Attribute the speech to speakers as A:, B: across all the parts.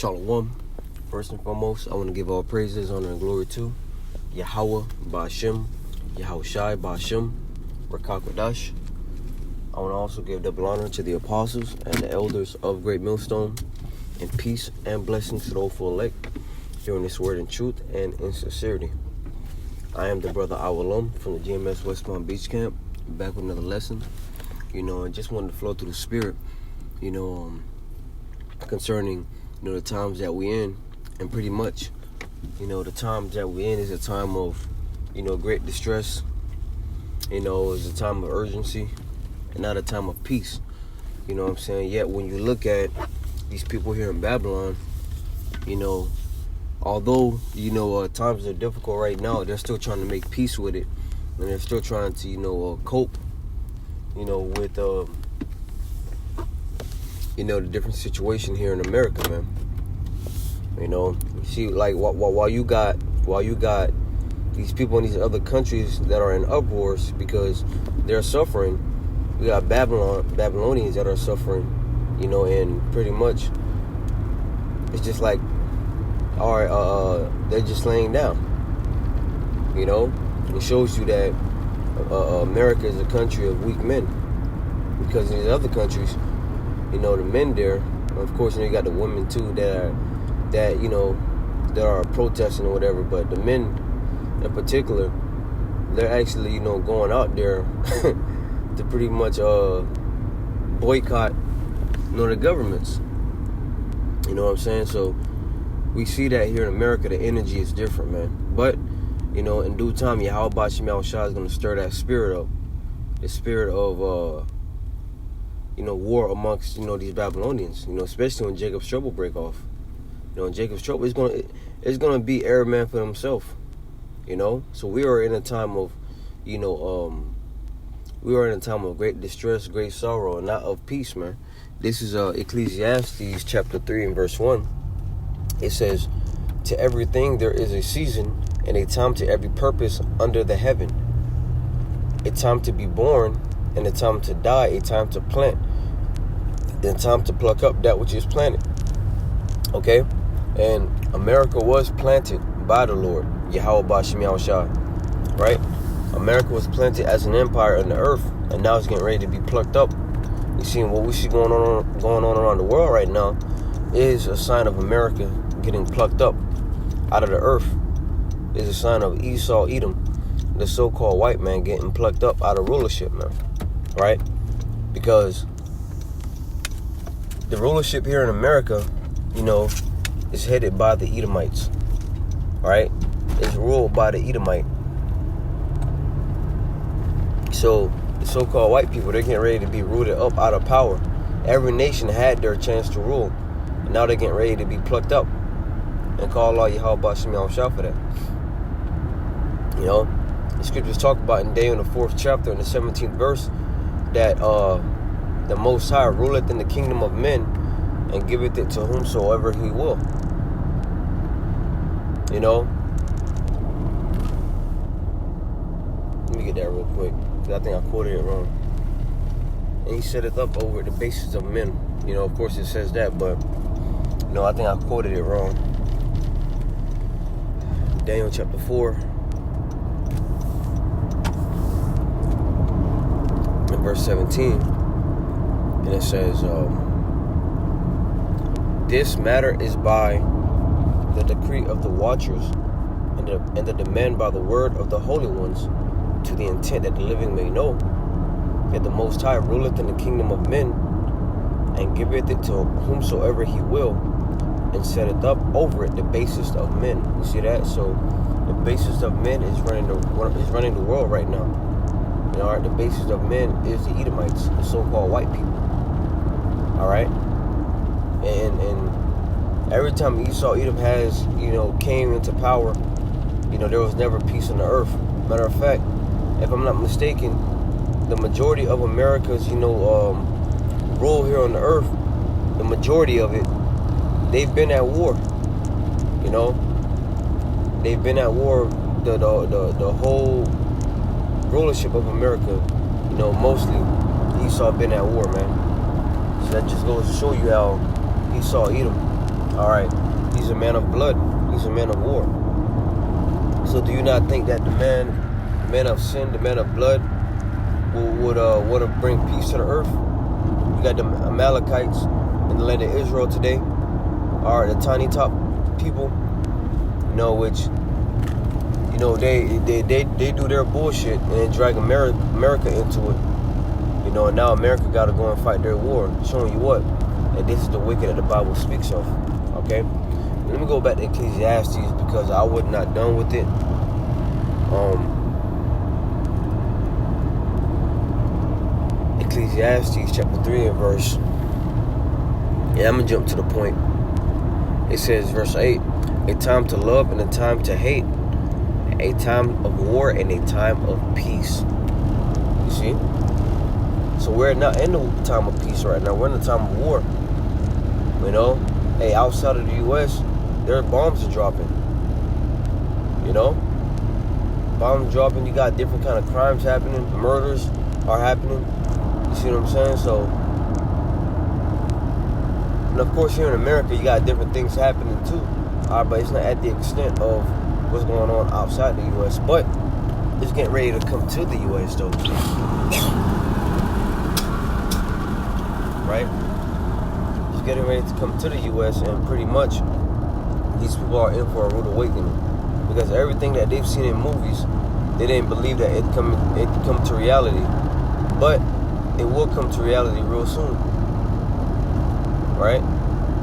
A: Shalom. First and foremost, I want to give all praises, honor, and glory to Yahweh Ba'Shem, Yahweh Shai Ba'Shem, Rakakwadash. I want to also give double honor to the apostles and the elders of Great Millstone, and peace and blessings to the hopeful elect, hearing this word in truth and in sincerity. I am the brother Awalum from the GMS West Palm Beach Camp, back with another lesson. And just wanted to flow through the spirit, concerning, the times that we're in. And pretty much, the times that we're in is a time of, great distress. It's a time of urgency and not a time of peace. You know what I'm saying? Yet when you look at these people here in Babylon, although, times are difficult right now, they're still trying to make peace with it. And they're still trying to, cope, with, the different situation here in America, man. See, like, while you got these people in these other countries that are in uproars because they're suffering, we got Babylonians that are suffering, and pretty much it's just like, all right, they're just laying down. It shows you that America is a country of weak men, because in these other countries, the men there, of course, you got the women too that are protesting or whatever, but the men in particular, they're actually, going out there to pretty much boycott, the governments. You know what I'm saying? So we see that here in America, the energy is different, man. But, in due time, Yahweh Ba'Shem Yahweh Shai is going to stir that spirit up. The spirit of, war amongst, these Babylonians, especially when Jacob's trouble break off. In Jacob's trouble, it's gonna be every man for himself. So we are in a time of, great distress, great sorrow, and not of peace, man. This is Ecclesiastes chapter 3 and verse 1. It says, "To everything there is a season, and a time to every purpose under the heaven. A time to be born, and a time to die, a time to plant, and time to pluck up that which is planted." Okay? And America was planted by the Lord, Yahweh Ba'Shem Yahweh Shai, right? America was planted as an empire on the earth, and now it's getting ready to be plucked up. You see, what we see going on around the world right now is a sign of America getting plucked up out of the earth. Is a sign of Esau, Edom, the so-called white man getting plucked up out of rulership now, right? Because the rulership here in America, is headed by the Edomites, right? It's ruled by the Edomite. So the so-called white people, they're getting ready to be rooted up out of power. Every nation had their chance to rule, and now they're getting ready to be plucked up. And call Allah Yahweh Ba'Shem Yahweh Shai for that. The scriptures talk about in Daniel in the 4th chapter in the 17th verse that the Most High ruleth in the kingdom of men and giveth it to whomsoever he will. Let me get that real quick, because I think I quoted it wrong. And he set it up over the basis of men. Of course it says that, but I think I quoted it wrong. Daniel chapter 4 and verse 17. And it says, "This matter is by the decree of the watchers and the demand by the word of the holy ones, to the intent that the living may know that the Most High ruleth in the kingdom of men and giveth it to whomsoever he will, and setteth up over it the basest of men." You see that? So the basest of men is running the world right now. The basest of men is the Edomites, the so-called white people. All right, and every time Esau, Edom has, came into power, there was never peace on the earth. Matter of fact, if I'm not mistaken, the majority of America's, rule here on the earth, the majority of it, they've been at war. They've been at war. The whole rulership of America, mostly Esau been at war, man. So that just goes to show you how Esau, Edom, All right, he's a man of blood. He's a man of war. So do you not think that the man of sin, the man of blood, would want to bring peace to the earth? You got the Amalekites in the land of Israel today, are the tiny top people, which, they do their bullshit and drag America into it, and now America got to go and fight their war, showing you what, that this is the wicked that the Bible speaks of, okay? Let me go back to Ecclesiastes because I was not done with it. Ecclesiastes chapter 3 and verse. Yeah, I'm gonna jump to the point. It says, verse 8, a time to love and a time to hate, a time of war and a time of peace. You see? So we're not in the time of peace right now. We're in the time of war. Hey, outside of the U.S., their bombs are dropping. Bombs dropping. You got different kind of crimes happening. Murders are happening. You see what I'm saying? So, and of course, here in America, you got different things happening too. All right, but it's not at the extent of what's going on outside the U.S. But it's getting ready to come to the U.S. though. Right? It's getting ready to come to the U.S. and pretty much these people are in for a rude awakening because everything that they've seen in movies, they didn't believe that it come to reality, but it will come to reality real soon, right?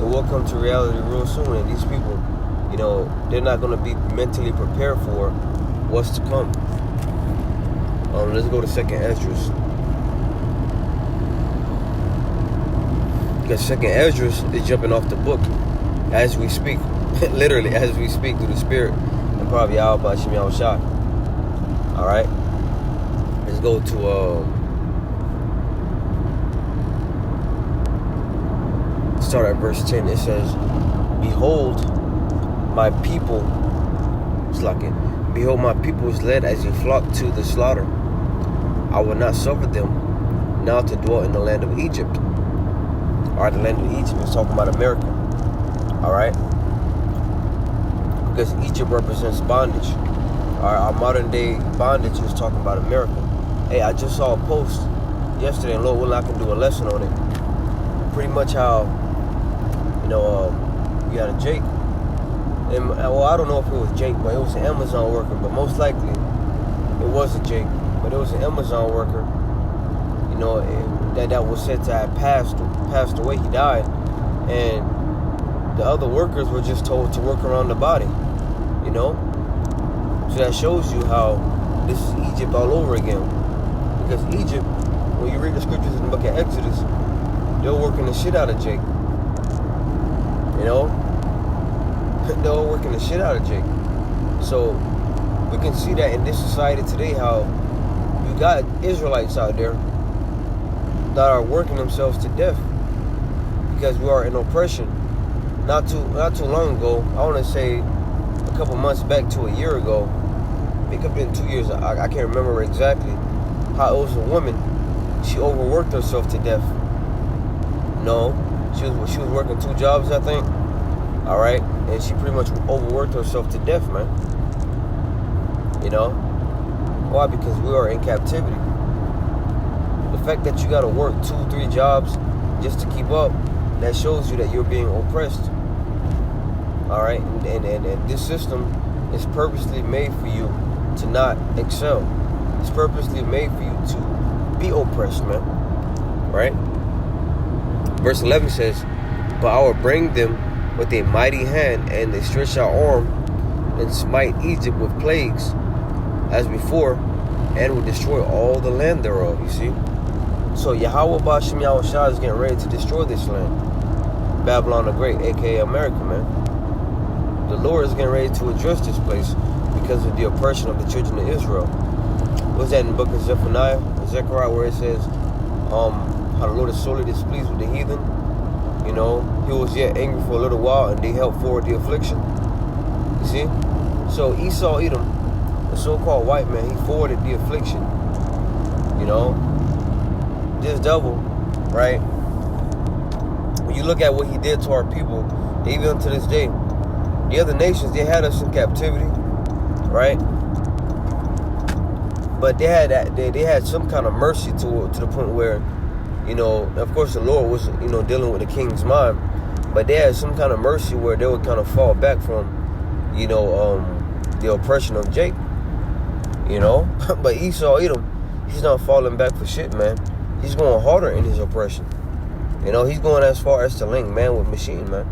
A: It will come to reality real soon, and these people, they're not going to be mentally prepared for what's to come. Let's go to 2nd Esdras. Because 2nd Esdras is jumping off the book as we speak. Literally, as we speak through the Spirit and probably Yahweh Shem Yahushua. Alright? Let's go to start at verse 10. It says, Behold, my people is led as a flock to the slaughter. I will not suffer them now to dwell in the land of Egypt. Alright, the land of Egypt is talking about America. Alright? Because Egypt represents bondage. Our modern day bondage is talking about America. Hey, I just saw a post yesterday, and Lord willing, I can do a lesson on it. Pretty much how, you got a Jake. And, I don't know if it was Jake, but it was an Amazon worker. But most likely, it wasn't Jake. But it was an Amazon worker, that was said to have passed away. He died. And the other workers were just told to work around the body, So that shows you how this is Egypt all over again. Because Egypt, when you read the scriptures in the book of Exodus, they're working the shit out of Jake. They're working the shit out of Jake. So we can see that in this society today, how you got Israelites out there that are working themselves to death because we are in oppression. Not too long ago, I want to say a couple months back to a year ago, it could have been 2 years, I can't remember exactly, how it was a woman, she overworked herself to death. She was working 2 jobs, I think, alright, and she pretty much overworked herself to death, man. Why? Because we are in captivity. The fact that you gotta work 2-3 jobs just to keep up, that shows you that you're being oppressed. Alright, and this system is purposely made for you to not excel. It's purposely made for you to be oppressed, man. Right? Verse 11 says, But I will bring them with a mighty hand and a stretched out arm, and smite Egypt with plagues as before, and will destroy all the land thereof. You see? So Yahweh Ba'ashem Yahushua is getting ready to destroy this land. Babylon the Great, aka America, man. The Lord is getting ready to address this place because of the oppression of the children of Israel. What's that in the book of Zechariah, where it says, how the Lord is sorely displeased with the heathen? He was yet angry for a little while, and they helped forward the affliction. You see? So Esau, Edom, the so-called white man, he forwarded the affliction. This devil, right? When you look at what he did to our people even unto this day. The other nations, they had us in captivity, right? But they had some kind of mercy to the point where, you know, of course the Lord was, you know, dealing with the king's mind, but they had some kind of mercy where they would kind of fall back from, you know, the oppression of Jacob, you know. But Esau, Edom, he's not falling back for shit, man. He's going harder in his oppression. You know, he's going as far as to link man with machine, man,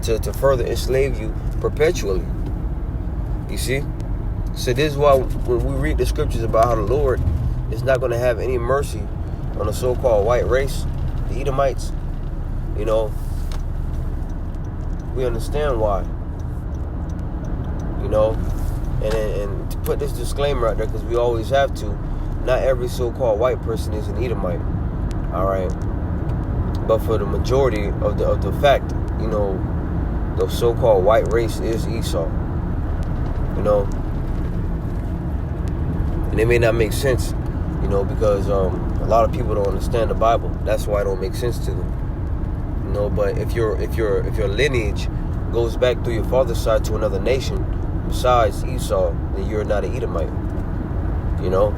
A: to further enslave you perpetually. You see? So this is why when we read the scriptures about how the Lord is not going to have any mercy on the so-called white race, the Edomites, you know, we understand why. You know, and to put this disclaimer out there, because we always have to, not every so-called white person is an Edomite, all right? But for the majority of the fact, you know, the so-called white race is Esau, you know. And it may not make sense, you know, because a lot of people don't understand the Bible. That's why it don't make sense to them, you know. But if your lineage goes back through your father's side to another nation besides Esau, then you're not an Edomite. You know,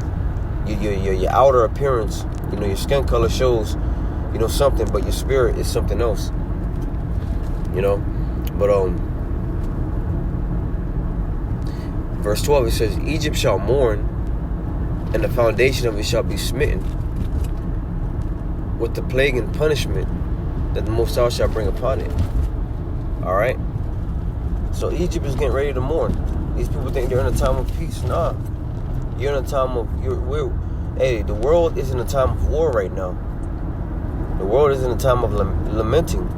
A: your outer appearance, you know, your skin color shows, you know, something, but your spirit is something else. You know, but verse 12 it says, Egypt shall mourn, and the foundation of it shall be smitten with the plague and punishment that the Most High shall bring upon it. All right. So Egypt is getting ready to mourn. These people think they're in a time of peace. Nah, you're in a time of hey, the world is in a time of war right now. The world is in a time of lamenting.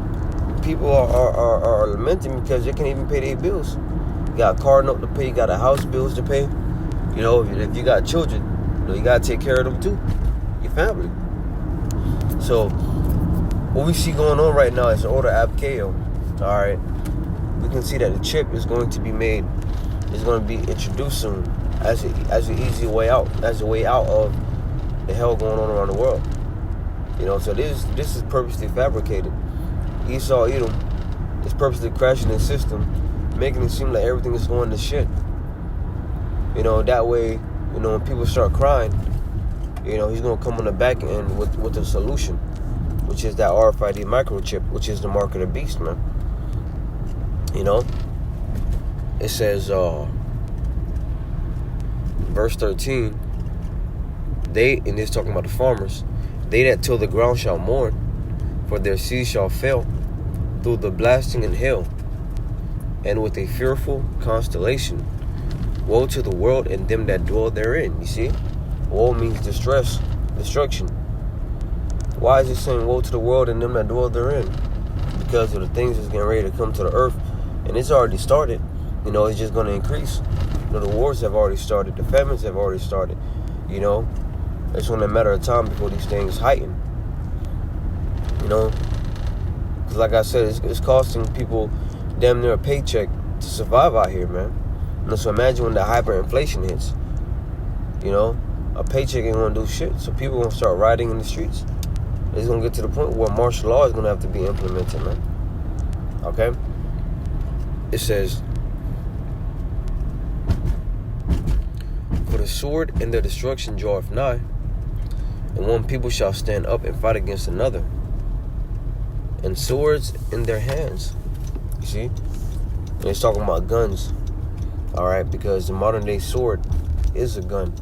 A: People are lamenting because they can't even pay their bills. You got a car note to pay. You got a house bills to pay. You know, if you got children, you know, you gotta take care of them too, your family. So what we see going on right now is an order ab chaos. All right. We can see that the chip is going to be made, is going to be introduced soon as an easy way out, as a way out of the hell going on around the world. You know, so this is purposely fabricated. Esau, Edom is purposely crashing the system, making it seem like everything is going to shit. You know, that way, you know, when people start crying, you know, he's going to come on the back end with a solution, which is that RFID microchip, which is the mark of the beast, man. You know, it says, verse 13, and it's talking about the farmers, they that till the ground shall mourn, for their seed shall fail through the blasting and hail, and with a fearful constellation. Woe to the world and them that dwell therein. You see, woe means distress, destruction. Why is it saying woe to the world and them that dwell therein? Because of the things that's getting ready to come to the earth. And it's already started. You know, it's just going to increase. You know, the wars have already started. The famines have already started. You know, it's only a matter of time before these things heighten. You know, because like I said, it's costing people damn near a paycheck to survive out here, man. You know, so imagine when the hyperinflation hits. You know, a paycheck ain't going to do shit. So people going to start rioting in the streets. It's going to get to the point where martial law is going to have to be implemented, man. Okay? It says, for the sword and their destruction draweth nigh, and one people shall stand up and fight against another, and swords in their hands. You see? And it's talking about guns. Alright, because the modern day sword is a gun.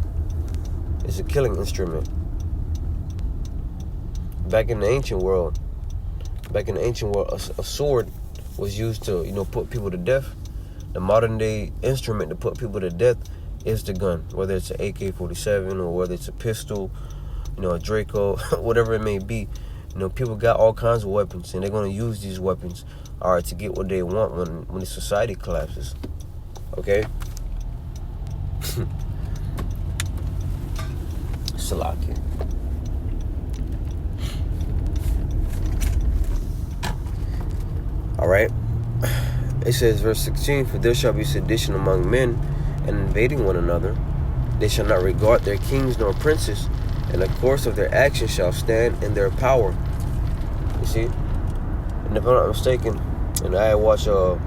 A: It's a killing instrument. Back in the ancient world, a sword was used to, you know, put people to death. The modern day instrument to put people to death is the gun, whether it's an AK-47 or whether it's a pistol, you know, a Draco, whatever it may be. You know, people got all kinds of weapons, and they're going to use these weapons, all right, to get what they want when the society collapses. Okay? Salaki. All right. It says, verse 16, for there shall be sedition among men, and invading one another. They shall not regard their kings nor princes, and the course of their actions shall stand in their power. You see? And if I'm not mistaken, And I had watched Elder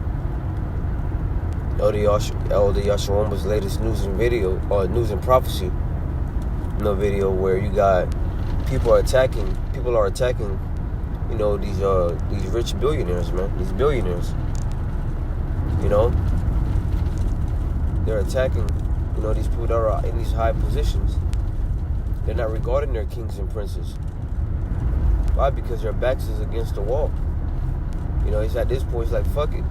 A: Yasharoma's latest news and prophecy, video where you got people are attacking, these rich billionaires, man, these billionaires. They're attacking, these people that are in these high positions. They're not regarding their kings and princes. Why? Because their backs is against the wall. He's at this point, he's like, fuck it.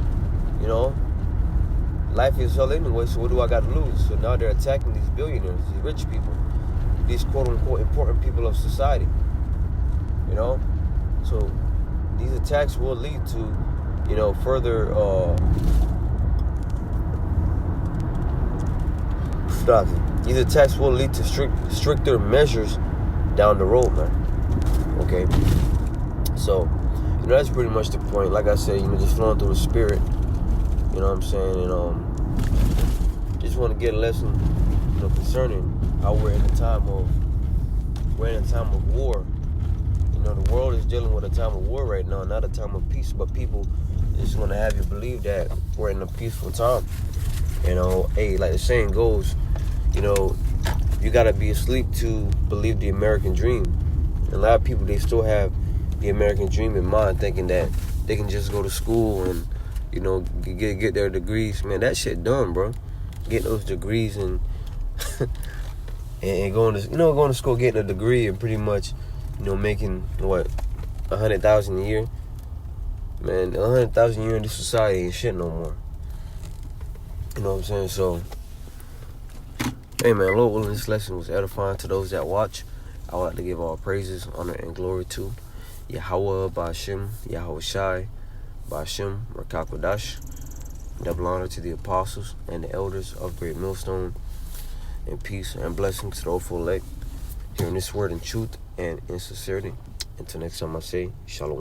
A: Life is hell anyway, so what do I got to lose? So now they're attacking these billionaires, these rich people, these quote-unquote important people of society. So these attacks will lead to, further these attacks will lead to stricter measures down the road, man. Okay? So, that's pretty much the point. Like I said, just flowing through the spirit. You know what I'm saying? And just want to get a lesson, concerning how we're in a time of war. The world is dealing with a time of war right now, not a time of peace, but people just want to have you believe that we're in a peaceful time. Hey, like the saying goes, you gotta be asleep to believe the American dream. And a lot of people, they still have the American dream in mind, thinking that they can just go to school and, get their degrees. Man, that shit done, bro. Get those degrees and and going to school, getting a degree and pretty much, making what, $100,000 a year. Man, $100,000 a year in this society ain't shit no more. You know what I'm saying? So, hey man, Lord willing, this lesson was edifying to those that watch. I would like to give all praises, honor, and glory to Yahweh Ba'Shem, Yahweh Shai, Ba'Shem, Rakakwadash. Double honor to the apostles and the elders of Great Millstone, and peace and blessings to the hopeful elect, hearing this word in truth and in sincerity. Until next time, I say, Shalom.